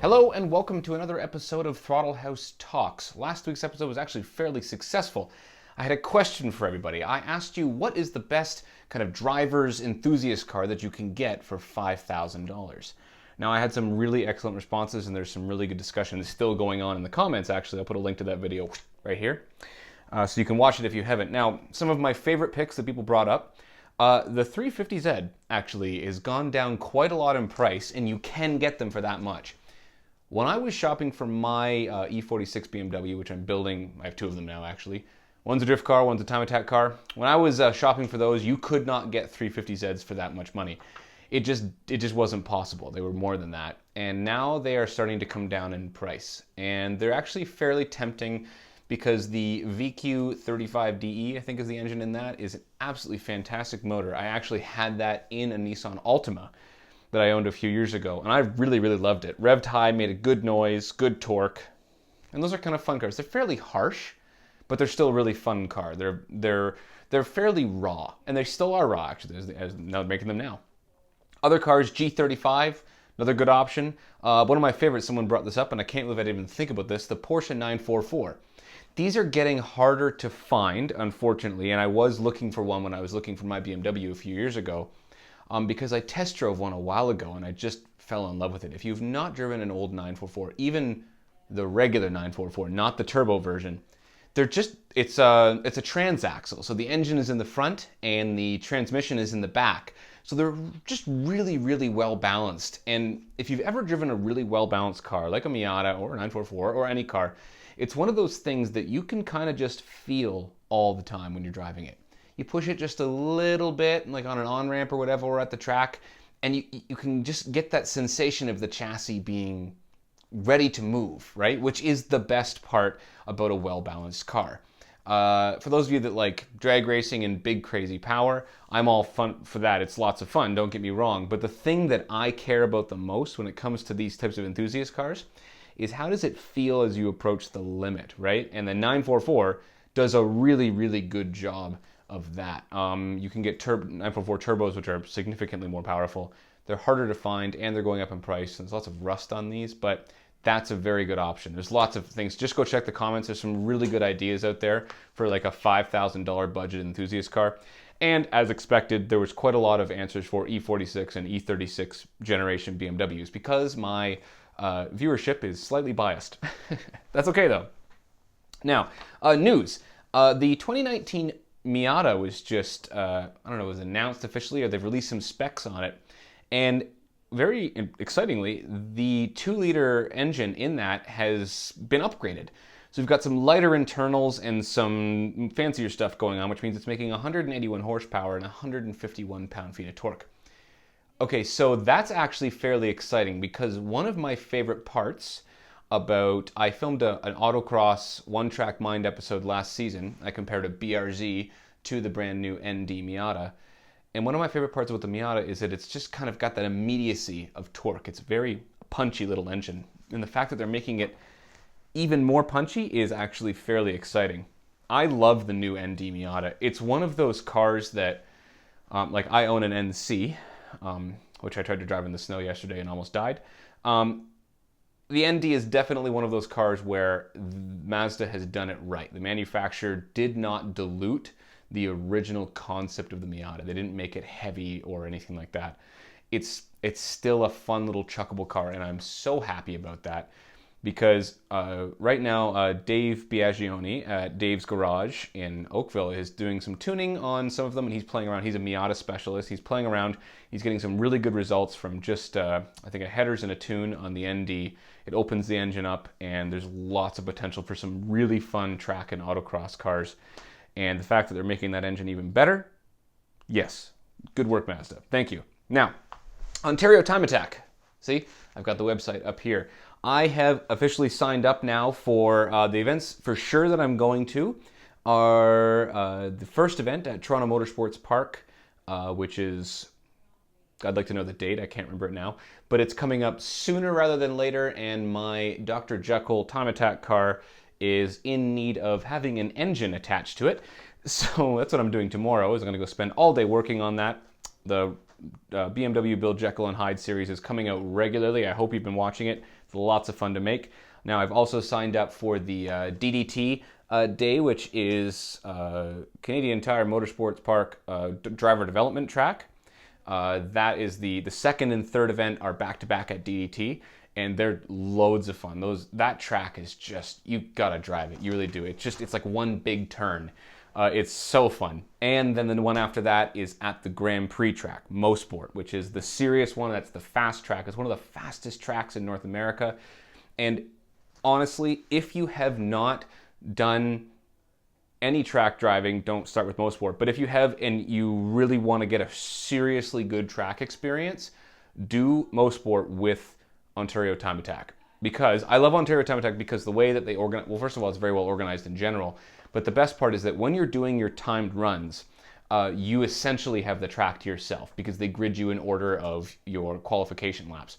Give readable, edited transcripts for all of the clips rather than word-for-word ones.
Hello and welcome to another episode of Throttle House Talks. Last week's episode was actually fairly successful. I had a question for everybody. I asked you what is the best kind of driver's enthusiast car that you can get for $5,000. Now I had some really excellent responses and there's some really good discussion that's still going on in the comments actually. I'll put a link to that video right here so you can watch it if you haven't. Now some of my favorite picks that people brought up. The 350Z actually has gone down quite a lot in price and you can get them for that much. When I was shopping for my E46 BMW, which I'm building, I have two of them now actually. One's a drift car, one's a time attack car. When I was shopping for those, you could not get 350Zs for that much money. It just wasn't possible. They were more than that. And now they are starting to come down in price. And they're actually fairly tempting because the VQ35DE, I think is the engine in that, is an absolutely fantastic motor. I actually had that in a Nissan Altima that I owned a few years ago, and I really, really loved it. Revved high, made a good noise, good torque, and those are kind of fun cars. They're fairly harsh, but they're still a really fun car. They're fairly raw, and they still are raw actually, as now making them now. Other cars, G35, another good option. One of my favorites, someone brought this up, and I can't believe I didn't even think about this, the Porsche 944. These are getting harder to find, unfortunately, and I was looking for one when I was looking for my BMW a few years ago. Because I test drove one a while ago and I just fell in love with it. If you've not driven an old 944, even the regular 944, not the turbo version, it's a transaxle. So the engine is in the front and the transmission is in the back. So they're just really, really well balanced. And if you've ever driven a really well balanced car, like a Miata or a 944 or any car, it's one of those things that you can kind of just feel all the time when you're driving it. You push it just a little bit, like on an on-ramp or whatever, or at the track, and you can just get that sensation of the chassis being ready to move, right? Which is the best part about a well-balanced car. For those of you that like drag racing and big crazy power, I'm all fun for that. It's lots of fun, don't get me wrong. But the thing that I care about the most when it comes to these types of enthusiast cars is how does it feel as you approach the limit, right? And the 944 does a really, really good job of that. You can get 944 turbos, which are significantly more powerful. They're harder to find and they're going up in price. There's lots of rust on these, but that's a very good option. There's lots of things. Just go check the comments. There's some really good ideas out there for like a $5,000 budget enthusiast car. And as expected, there was quite a lot of answers for E46 and E36 generation BMWs because my viewership is slightly biased. That's okay though. Now, news. The 2019 Miata was just, I don't know, it was announced officially or they've released some specs on it. And very excitingly, the 2-liter engine in that has been upgraded. So we've got some lighter internals and some fancier stuff going on, which means it's making 181 horsepower and 151 pound-feet of torque. Okay, so that's actually fairly exciting because one of my favorite parts I filmed an autocross one-track mind episode last season. I compared a BRZ to the brand new ND Miata. And one of my favorite parts about the Miata is that it's just kind of got that immediacy of torque. It's a very punchy little engine. And the fact that they're making it even more punchy is actually fairly exciting. I love the new ND Miata. It's one of those cars that, like I own an NC, which I tried to drive in the snow yesterday and almost died. The ND is definitely one of those cars where Mazda has done it right. The manufacturer did not dilute the original concept of the Miata. They didn't make it heavy or anything like that. It's still a fun little chuckable car, and I'm so happy about that because right now Dave Biagioni at Dave's Garage in Oakville is doing some tuning on some of them, and he's playing around. He's a Miata specialist. He's playing around. He's getting some really good results from just, I think, a headers and a tune on the ND. It opens the engine up, and there's lots of potential for some really fun track and autocross cars. And the fact that they're making that engine even better, yes, good work, Mazda. Thank you. Now, Ontario Time Attack. See, I've got the website up here. I have officially signed up now for the events for sure that I'm going to are the first event at Toronto Motorsports Park, which is, I'd like to know the date, I can't remember it now, but it's coming up sooner rather than later, and my Dr. Jekyll Time Attack car is in need of having an engine attached to it. So that's what I'm doing tomorrow, is I'm going to go spend all day working on that. The BMW Build Jekyll and Hyde series is coming out regularly. I hope you've been watching it. lots of fun to make. Now, I've also signed up for the DDT day, which is Canadian Tire Motorsports Park driver development track. That is the second and third event are back-to-back at DDT, and they're loads of fun. That track is just, you gotta drive it. You really do. It's like one big turn. It's so fun. And then the one after that is at the Grand Prix track, Mosport, which is the serious one. That's the fast track. It's one of the fastest tracks in North America. And honestly, if you have not done any track driving, don't start with Mosport. But if you have and you really want to get a seriously good track experience, do Mosport with Ontario Time Attack. Because I love Ontario Time Attack because the way that they organize, well, first of all, it's very well organized in general. But the best part is that when you're doing your timed runs, you essentially have the track to yourself because they grid you in order of your qualification laps.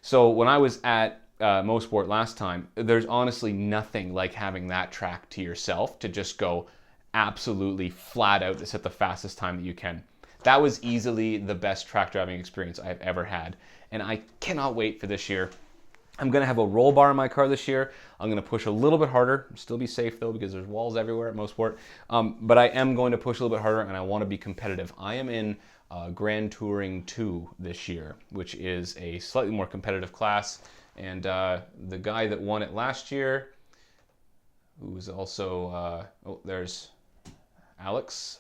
So when I was at Mosport last time, there's honestly nothing like having that track to yourself to just go absolutely flat out to set the fastest time that you can. That was easily the best track driving experience I've ever had. And I cannot wait for this year. I'm going to have a roll bar in my car this year. I'm going to push a little bit harder, still be safe though because there's walls everywhere at Mosport. But I am going to push a little bit harder and I want to be competitive. I am in Grand Touring 2 this year, which is a slightly more competitive class. And the guy that won it last year, who was also, there's Alex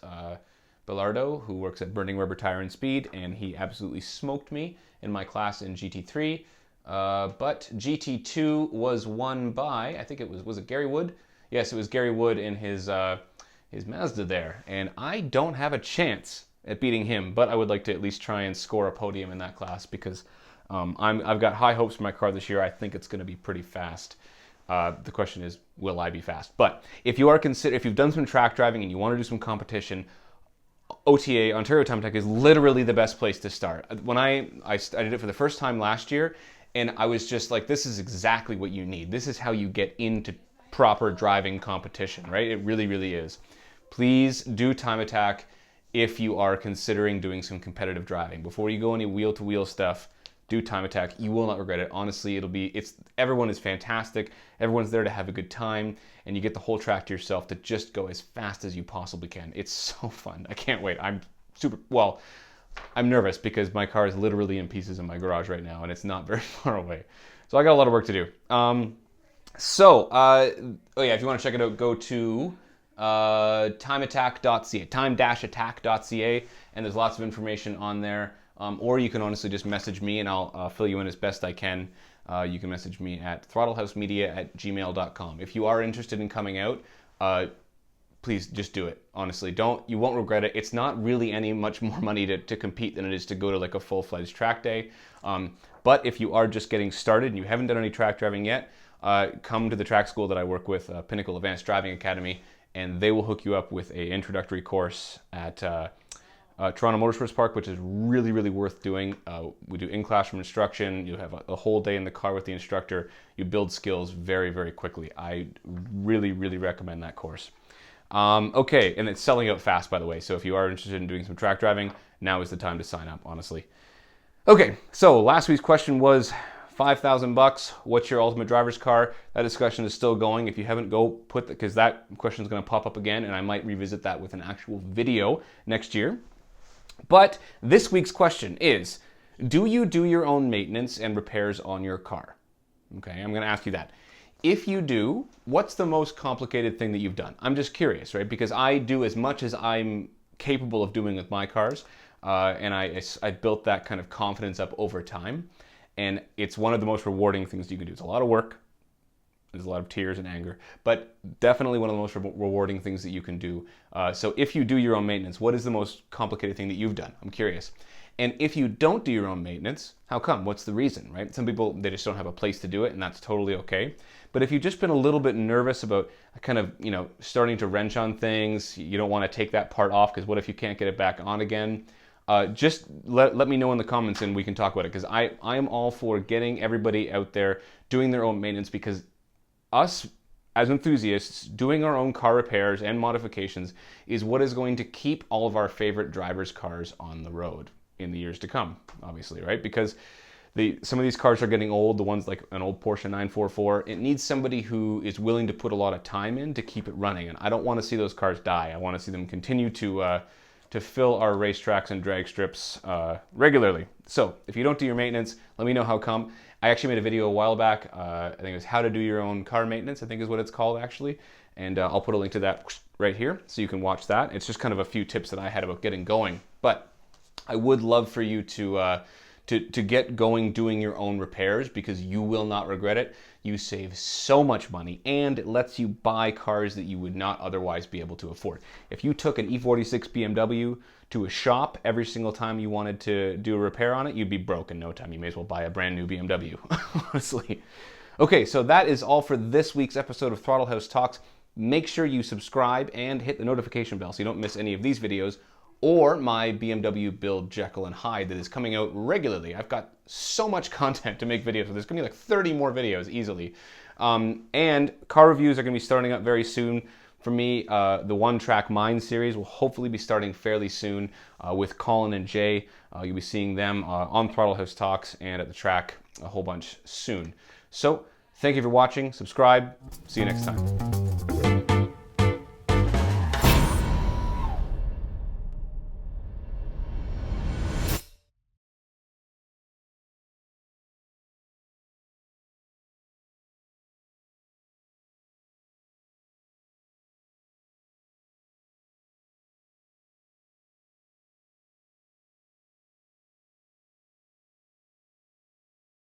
Bellardo, who works at Burning Rubber Tire and Speed, and he absolutely smoked me in my class in GT3. But GT2 was won by, I think was it Gary Wood? Yes, it was Gary Wood in his Mazda there. And I don't have a chance at beating him, but I would like to at least try and score a podium in that class because I've got high hopes for my car this year. I think it's going to be pretty fast. The question is, will I be fast? But if you've done some track driving and you want to do some competition, OTA, Ontario Time Attack, is literally the best place to start. When I did it for the first time last year, and I was just like, this is exactly what you need. This is how you get into proper driving competition, right? It really, really is. Please do Time Attack if you are considering doing some competitive driving. Before you go any wheel-to-wheel stuff, do Time Attack. You will not regret it. Honestly, everyone is fantastic. Everyone's there to have a good time, and you get the whole track to yourself to just go as fast as you possibly can. It's so fun. I can't wait. I'm nervous because my car is literally in pieces in my garage right now, and it's not very far away. So I got a lot of work to do. If you want to check it out, go to timeattack.ca, time-attack.ca, and there's lots of information on there. Or you can honestly just message me, and I'll fill you in as best I can. You can message me at throttleHousemedia@gmail.com. If you are interested in coming out, please just do it. Honestly, you won't regret it. It's not really much more money to compete than it is to go to like a full-fledged track day. But if you are just getting started and you haven't done any track driving yet, come to the track school that I work with, Pinnacle Advanced Driving Academy, and they will hook you up with an introductory course at Toronto Motorsports Park, which is really, really worth doing. We do in-classroom instruction. You have a whole day in the car with the instructor. You build skills very, very quickly. I really, really recommend that course. Okay, and it's selling out fast, by the way. So if you are interested in doing some track driving, now is the time to sign up, honestly. Okay, so last week's question was $5,000. What's your ultimate driver's car? That discussion is still going. If you haven't, go because that question is going to pop up again, and I might revisit that with an actual video next year. But this week's question is, do you do your own maintenance and repairs on your car? Okay, I'm going to ask you that. If you do, what's the most complicated thing that you've done? I'm just curious, right? Because I do as much as I'm capable of doing with my cars, and I built that kind of confidence up over time, and it's one of the most rewarding things you can do. It's a lot of work, there's a lot of tears and anger, but definitely one of the most rewarding things that you can do. So if you do your own maintenance, what is the most complicated thing that you've done? I'm curious. And if you don't do your own maintenance, how come? What's the reason, right? Some people, they just don't have a place to do it, and that's totally okay. But if you've just been a little bit nervous about kind of, starting to wrench on things, you don't want to take that part off because what if you can't get it back on again? Just let me know in the comments and we can talk about it, because I am all for getting everybody out there doing their own maintenance, because us as enthusiasts doing our own car repairs and modifications is what is going to keep all of our favorite drivers' cars on the road in the years to come, obviously, right? Because Some of these cars are getting old, the ones like an old Porsche 944. It needs somebody who is willing to put a lot of time in to keep it running. And I don't want to see those cars die. I want to see them continue to fill our racetracks and drag strips regularly. So if you don't do your maintenance, let me know how come. I actually made a video a while back. I think it was how to do your own car maintenance, I think is what it's called actually. And I'll put a link to that right here so you can watch that. It's just kind of a few tips that I had about getting going. But I would love for you to get going doing your own repairs, because you will not regret it. You save so much money, and it lets you buy cars that you would not otherwise be able to afford. If you took an E46 BMW to a shop every single time you wanted to do a repair on it, you'd be broke in no time. You may as well buy a brand new BMW, honestly. Okay, so that is all for this week's episode of Throttle House Talks. Make sure you subscribe and hit the notification bell so you don't miss any of these videos, or my BMW build Jekyll and Hyde that is coming out regularly. I've got so much content to make videos, so there's gonna be like 30 more videos easily. And car reviews are gonna be starting up very soon. For me, the One Track Mind series will hopefully be starting fairly soon with Colin and Jay. You'll be seeing them on Throttle House Talks and at the track a whole bunch soon. So, thank you for watching, subscribe, see you next time.